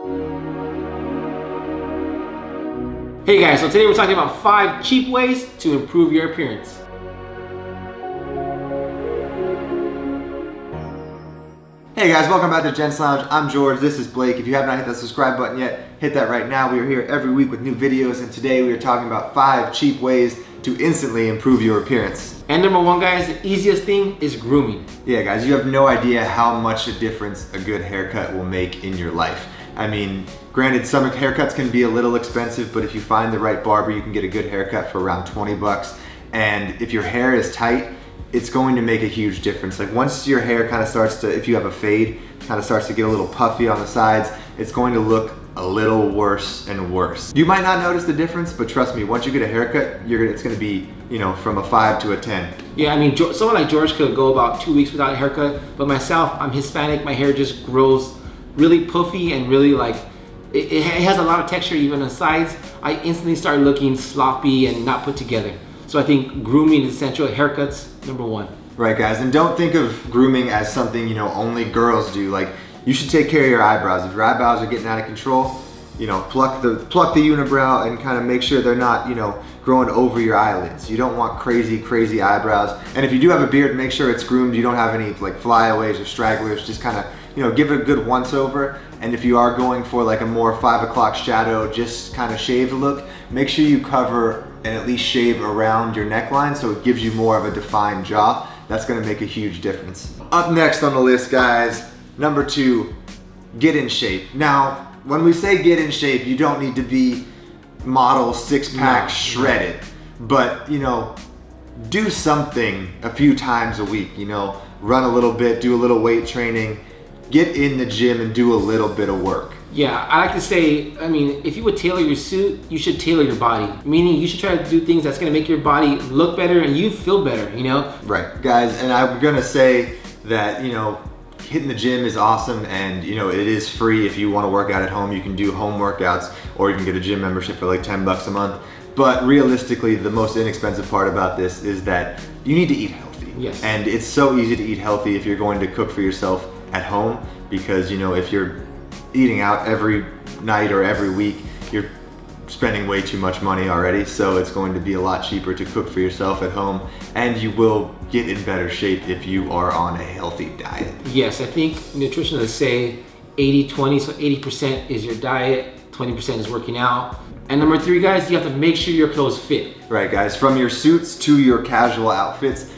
Hey guys, so today we're talking about 5 cheap ways to improve your appearance. Hey guys, welcome back to Gent's Lounge. I'm George, this is Blake. If you have not hit that subscribe button yet, hit that right now. We are here every week with new videos, and today we are talking about 5 cheap ways to instantly improve your appearance. And number 1, guys, the easiest thing is grooming. Yeah guys, you have no idea how much a difference a good haircut will make in your life. I mean, granted, some haircuts can be a little expensive, but if you find the right barber, you can get a good haircut for around 20 bucks. And if your hair is tight, it's going to make a huge difference. Like once your hair kind of starts to, if you have a fade, kind of starts to get a little puffy on the sides, it's going to look a little worse and worse. You might not notice the difference, but trust me, once you get a haircut, it's going to be, you know, from a 5 to a 10. Yeah, I mean, someone like George could go about 2 weeks without a haircut, but myself, I'm Hispanic, my hair just grows really puffy and really like, it has a lot of texture even on the sides. I instantly start looking sloppy and not put together. So I think grooming is essential. Haircuts, number 1. Right, guys, and don't think of grooming as something, you know, only girls do. Like, you should take care of your eyebrows. If your eyebrows are getting out of control, you know, pluck the unibrow and kind of make sure they're not, you know, growing over your eyelids. You don't want crazy eyebrows. And if you do have a beard, make sure it's groomed. You don't have any like flyaways or stragglers. Just kind of, you know, give it a good once over. And if you are going for like a more 5 o'clock shadow, just kind of shaved look, make sure you cover and at least shave around your neckline so it gives you more of a defined jaw. That's gonna make a huge difference. Up next on the list, guys, number 2, get in shape. Now, when we say get in shape, you don't need to be model 6-pack shredded, but you know, do something a few times a week, you know, run a little bit, do a little weight training, get in the gym and do a little bit of work. Yeah, I like to say, I mean, if you would tailor your suit, you should tailor your body. Meaning you should try to do things that's gonna make your body look better and you feel better, you know? Right, guys, and I'm gonna say that, you know, hitting the gym is awesome, and you know, it is free. If you wanna work out at home, you can do home workouts, or you can get a gym membership for like 10 bucks a month. But realistically, the most inexpensive part about this is that you need to eat healthy. Yes. And it's so easy to eat healthy if you're going to cook for yourself at home, because you know, if you're eating out every night or every week, you're spending way too much money already. So it's going to be a lot cheaper to cook for yourself at home, and you will get in better shape if you are on a healthy diet. Yes, I think nutritionists say 80-20, so 80% is your diet, 20% is working out. And number 3, guys, you have to make sure your clothes fit. Right, guys, from your suits to your casual outfits,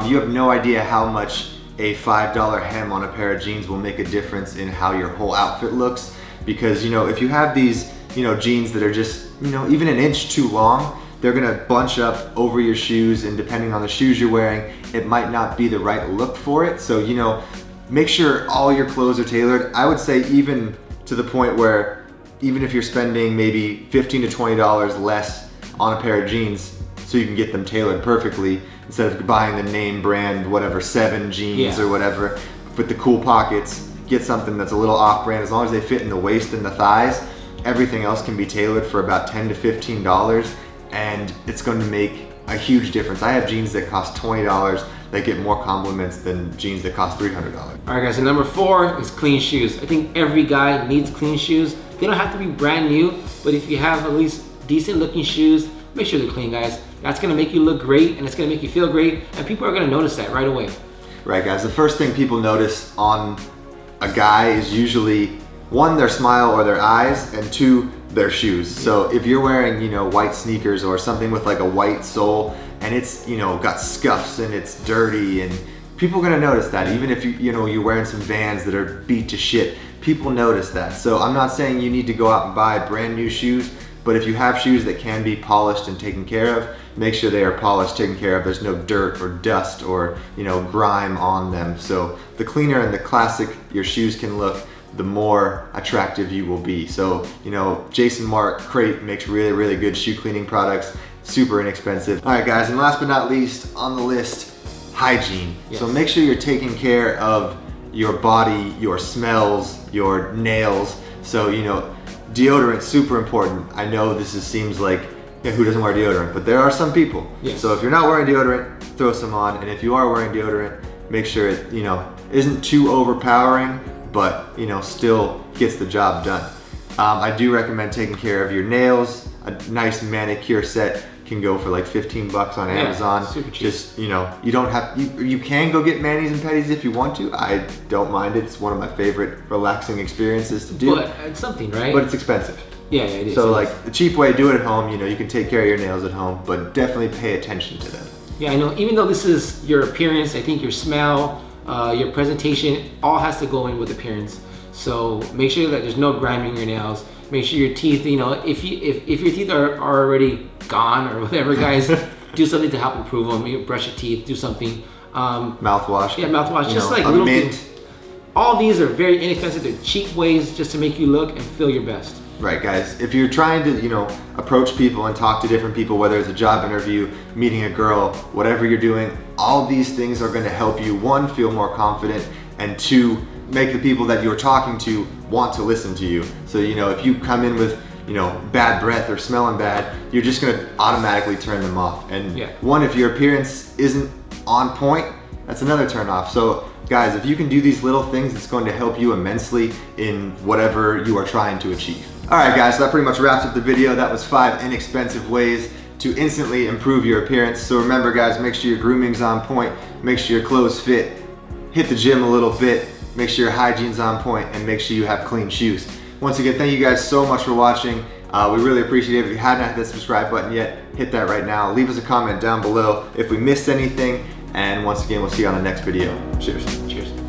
you have no idea how much a $5 hem on a pair of jeans will make a difference in how your whole outfit looks. Because, you know, if you have these, you know, jeans that are just, you know, even an inch too long, they're gonna bunch up over your shoes, and depending on the shoes you're wearing, it might not be the right look for it. So, you know, make sure all your clothes are tailored. I would say even to the point where even if you're spending maybe $15 to $20 less on a pair of jeans so you can get them tailored perfectly, instead of buying the name brand, whatever, 7 jeans or whatever, with the cool pockets, get something that's a little off-brand. As long as they fit in the waist and the thighs, everything else can be tailored for about $10 to $15, and it's going to make a huge difference. I have jeans that cost $20 that get more compliments than jeans that cost $300. All right, guys, and number 4 is clean shoes. I think every guy needs clean shoes. They don't have to be brand new, but if you have at least decent looking shoes, make sure they're clean, guys. That's gonna make you look great, and it's gonna make you feel great, and people are gonna notice that right away. Right, guys, the first thing people notice on a guy is usually 1, their smile or their eyes, and 2, their shoes. So if you're wearing, you know, white sneakers or something with like a white sole, and it's, you know, got scuffs and it's dirty, and people are gonna notice that. Even if you're wearing some Vans that are beat to shit, people notice that. So I'm not saying you need to go out and buy brand new shoes, but if you have shoes that can be polished and taken care of, make sure they are polished, taken care of. There's no dirt or dust or, you know, grime on them. So the cleaner and the classic your shoes can look, the more attractive you will be. So, you know, Jason Mark Crate makes really good shoe cleaning products, super inexpensive. All right, guys, and last but not least on the list, hygiene. Yes. So make sure you're taking care of your body, your smells, your nails. So, you know, deodorant, super important. I know seems like, yeah, who doesn't wear deodorant? But there are some people. Yes. So if you're not wearing deodorant, throw some on. And if you are wearing deodorant, make sure it, you know, isn't too overpowering, but, you know, still gets the job done. I do recommend taking care of your nails. A nice manicure set can go for like 15 bucks on Amazon. Super cheap. Just, you know, you don't have, you can go get manis and pedis if you want to. I don't mind it. It's one of my favorite relaxing experiences to do. But it's something, right? But it's expensive. Yeah, it is. So like the cheap way, do it at home. You know, you can take care of your nails at home, but definitely pay attention to them. Yeah, I know. Even though this is your appearance, I think your smell, your presentation, all has to go in with appearance. So make sure that there's no grinding your nails. Make sure your teeth, you know, if your teeth are already gone or whatever, guys, do something to help improve them. You brush your teeth, do something. Mouthwash. Yeah, mouthwash. Just know, like a little mint. things. All these are very inexpensive. They're cheap ways just to make you look and feel your best. Right, guys. If you're trying to, you know, approach people and talk to different people, whether it's a job interview, meeting a girl, whatever you're doing, all these things are going to help you, one, feel more confident, and two, make the people that you're talking to want to listen to you. So, you know, if you come in with, you know, bad breath or smelling bad, you're just going to automatically turn them off. And one, if your appearance isn't on point, that's another turn off. So guys, if you can do these little things, it's going to help you immensely in whatever you are trying to achieve. All right, guys, so that pretty much wraps up the video. That was 5 inexpensive ways to instantly improve your appearance. So remember, guys, make sure your grooming's on point, make sure your clothes fit, hit the gym a little bit, make sure your hygiene's on point, and make sure you have clean shoes. Once again, thank you guys so much for watching. We really appreciate it. If you haven't hit that subscribe button yet, hit that right now. Leave us a comment down below if we missed anything. And once again, we'll see you on the next video. Cheers. Cheers.